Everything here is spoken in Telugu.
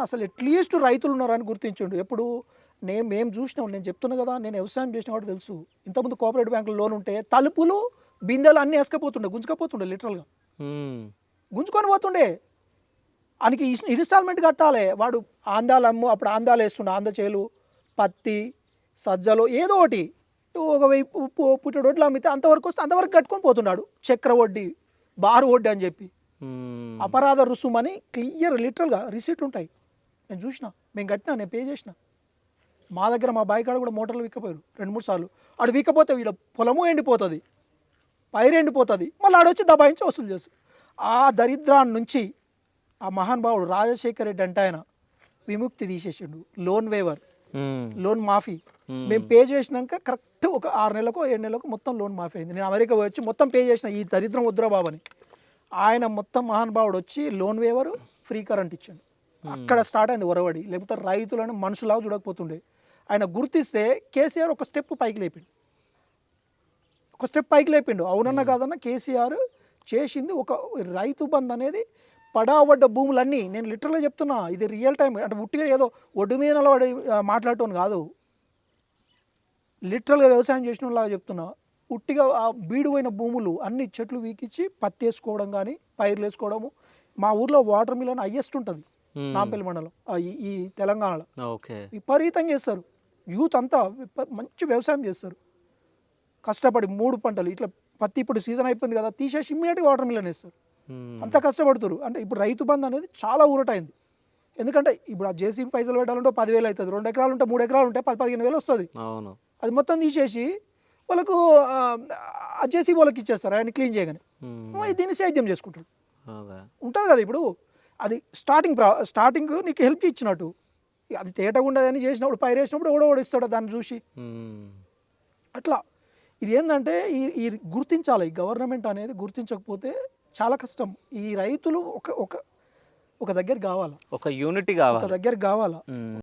అసలు అట్లీస్ట్ రైతులు ఉన్నారని గుర్తించండు. ఎప్పుడు మేము చూసినాం, నేను చెప్తున్నా కదా, నేను వ్యవసాయం చేసిన వాడు తెలుసు. ఇంతకుముందు కోఆపరేటివ్ బ్యాంకులో లోన్ ఉంటే తలుపులు బిందెలు అన్నీ వేసుకపోతుండే, గుంజుకపోతుండే, లిటరల్గా గుంజుకొని పోతుండే. ఆయనకి ఇన్స్టాల్మెంట్ కట్టాలి. వాడు ఆందాలు అప్పుడు ఆందాలు వేస్తుండే, ఆంద చేలు, పత్తి, సజ్జలు, ఏదో ఒకటి ఒక వైపు పుట్టెడు వడ్లు అమ్మితే అంతవరకు వస్తే అంతవరకు కట్టుకొని పోతున్నాడు. చక్ర వడ్డీ, బారు వడ్డీ అని చెప్పి అపరాధ రుసుమని క్లియర్ లిటరల్గా రిసీట్ ఉంటాయి. నేను చూసిన, మేము కట్టినా, నేను పే చేసిన. మా దగ్గర మా బావి కాడ కూడా మోటార్లు విక్కపోయారు 2-3 సార్లు. ఆడు విక్కపోతే వీళ్ళ పొలము ఎండిపోతుంది, పైరు ఎండిపోతుంది, మళ్ళీ ఆడొచ్చి దబాయించి వసూలు చేస్తారు. ఆ దరిద్రాన్ని నుంచి ఆ మహానుభావుడు రాజశేఖర్ రెడ్డి అంటే ఆయన విముక్తి తీసేసిండు. లోన్ వేవర్, లోన్ మాఫీ. మేము పే చేసినాక కరెక్ట్ ఒక 6 నెలలకు 7 నెలలకు మొత్తం లోన్ మాఫీ అయింది. నేను అమెరికా వచ్చి మొత్తం పే చేసిన, ఈ దరిద్రం వద్దురా బాబని. ఆయన మొత్తం మహానుభావుడు వచ్చి లోన్ వేవరు, ఫ్రీ కరెంట్ ఇచ్చాడు. అక్కడ స్టార్ట్ అయింది ఒరవడి. లేకపోతే రైతులను మనుషులాగా చూడకపోతుండే. ఆయన గుర్తిస్తే కేసీఆర్ ఒక స్టెప్ పైకి లేపిండు, ఒక స్టెప్ పైకి లేపిండు. అవునన్నా కాదన్నా కేసీఆర్ చేసింది ఒక రైతు బంధు అనేది. పడావడ్డ భూములన్నీ, నేను లిటరల్గా చెప్తున్నా, ఇది రియల్ టైం. అంటే ఉట్టిగా ఏదో ఒడ్డు మీద నిలబడి మాట్లాడటం కాదు, లిటరల్గా వ్యవసాయం చేసిన లాగా చెప్తున్నా. ఉట్టిగా ఆ బీడుపోయిన భూములు అన్ని చెట్లు వీకిచ్చి పత్తి వేసుకోవడం కానీ, పైర్లు వేసుకోవడము. మా ఊర్లో వాటర్ మిలన్ హైయెస్ట్ ఉంటుంది నాంపల్లి మండలం, ఈ తెలంగాణలో విపరీతంగా చేస్తారు. యూత్ అంతా మంచి వ్యవసాయం చేస్తారు కష్టపడి. 3 పంటలు ఇట్లా, పత్తి ఇప్పుడు సీజన్ అయిపోయింది కదా, తీసేసి ఇమ్మీడియట్గా వాటర్ మిలన్ వేస్తారు. అంత కష్టపడుతారు. అంటే ఇప్పుడు రైతు బంధు అనేది చాలా ఊరటైంది. ఎందుకంటే ఇప్పుడు ఆ జేసీబీ పైసలు పెట్టాలంటే 10,000 అవుతుంది. 2 ఎకరాలు ఉంటే 3 ఎకరాలు ఉంటే 10-15,000 వస్తుంది. అది మొత్తం తీసేసి వాళ్ళకు ఆ జేసీబీ వాళ్ళకి ఇచ్చేస్తారు, ఆయన క్లీన్ చేయగానే. దీన్ని సేద్యం చేసుకుంటాడు. ఉంటుంది కదా ఇప్పుడు, అది స్టార్టింగ్ నీకు హెల్ప్ ఇచ్చినట్టు. అది తేటగా ఉండదని చేసినప్పుడు, పైరు వేసినప్పుడు ఓడోడిస్తాడు దాన్ని చూసి. అట్లా ఇది ఏంటంటే ఈ గుర్తించాలి. ఈ గవర్నమెంట్ అనేది గుర్తించకపోతే చాలా కష్టం. ఈ రైతులు ఒక దగ్గర కావాలా, ఒక యూనిటీ కావాలి, ఒక దగ్గర కావాలా.